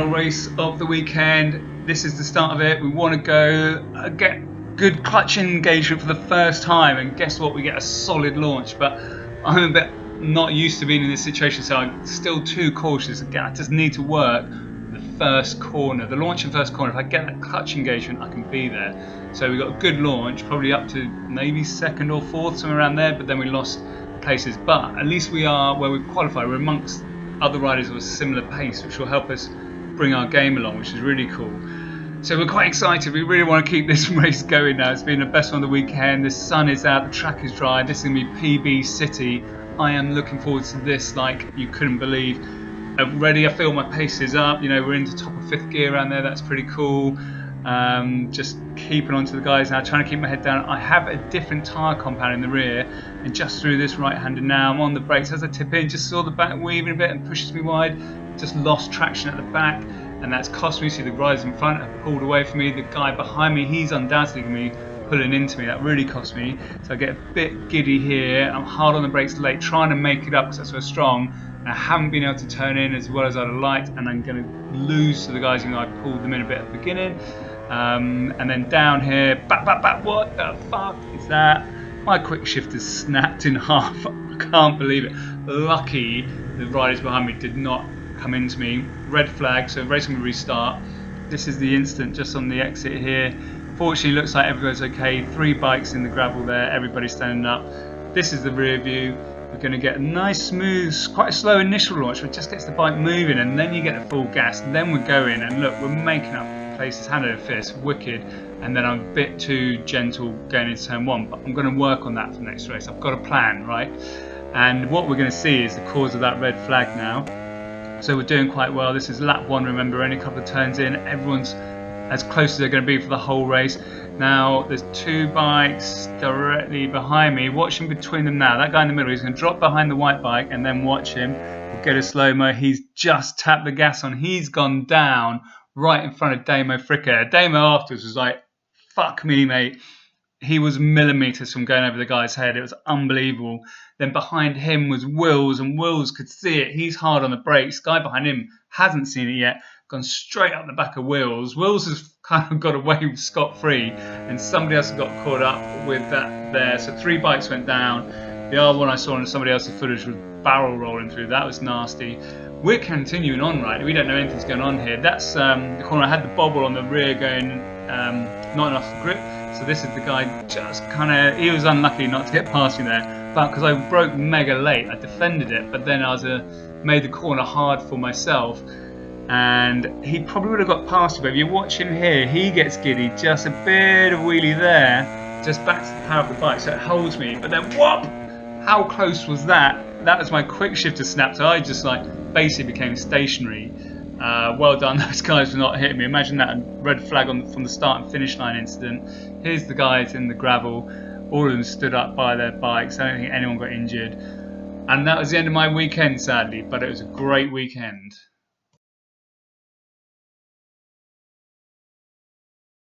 final race of the weekend. This is the start of it. We want to go get good clutch engagement for the first time, and guess what? We get a solid launch, but I'm a bit not used to being in this situation, so I'm still too cautious. Again, I just need to work the first corner, the launch and first corner. If I get that clutch engagement, I can be there. So we got a good launch, probably up to maybe second or fourth, somewhere around there, but then we lost places. But at least we are where we've qualified. We're amongst other riders of a similar pace, which will help us bring our game along, which is really cool. So we're quite excited. We really want to keep this race going now. It's been the best one of the weekend. The sun is out, the track is dry. This is going to be PB City. I am looking forward to this like you couldn't believe. Already I feel my pace is up. You know, we're into top of fifth gear around there. That's pretty cool. Just keeping on to the guys now, trying to keep my head down. I have a different tyre compound in the rear, and just through this right-hander now, I'm on the brakes as I tip in, just saw the back weaving a bit and pushes me wide, just lost traction at the back, and that's cost me. See, the riders in front have pulled away from me, the guy behind me, he's undoubtedly going to be pulling into me. That really cost me, so I get a bit giddy here. I'm hard on the brakes late, trying to make it up because that's so strong, and I haven't been able to turn in as well as I'd have liked, and I'm going to lose to the guys who I pulled them in a bit at the beginning. And then down here, back, what the fuck is that? My quick shift is snapped in half. I can't believe it. Lucky the riders behind me did not come into me. Red flag, so racing will restart. This is the instant just on the exit here. Fortunately, looks like everybody's okay. 3 bikes in the gravel there, everybody's standing up. This is the rear view. We're going to get a nice, smooth, quite a slow initial launch, which just gets the bike moving, and then you get the full gas, and then we're going, and look, we're making up places, hand over fist, wicked, and then I'm a bit too gentle going into turn 1, but I'm going to work on that for the next race. I've got a plan, right? And what we're going to see is the cause of that red flag now. So we're doing quite well. This is lap 1, remember, only a couple of turns in. Everyone's as close as they're going to be for the whole race. Now there's 2 bikes directly behind me. Watch him between them now. That guy in the middle, he's going to drop behind the white bike, and then watch him. We'll get a slow-mo. He's just tapped the gas on. He's gone down right in front of Damo Fricker. Damo afterwards was like, fuck me, mate. He was millimetres from going over the guy's head. It was unbelievable. Then behind him was Wills, and Wills could see it. He's hard on the brakes. Guy behind him hasn't seen it yet. Gone straight up the back of Wills. Wills has kind of got away scot-free, and somebody else got caught up with that there. So 3 bikes went down. The other one I saw on somebody else's footage was barrel rolling through. That was nasty. We're continuing on, right? We don't know anything's going on here. That's the corner. I had the bobble on the rear going, not enough grip. So this is the guy just kind of, he was unlucky not to get past me there. But because I broke mega late, I defended it. But then I was made the corner hard for myself. And he probably would have got past me. But if you watch him here, he gets giddy. Just a bit of wheelie there. Just back to the power of the bike. So it holds me. But then whoop! How close was that? That was my quick shifter snap. So I just like basically became stationary. Well done, those guys for not hitting me. Imagine that red flag from the start and finish line incident. Here's the guys in the gravel. All of them stood up by their bikes. I don't think anyone got injured. And that was the end of my weekend, sadly, but it was a great weekend.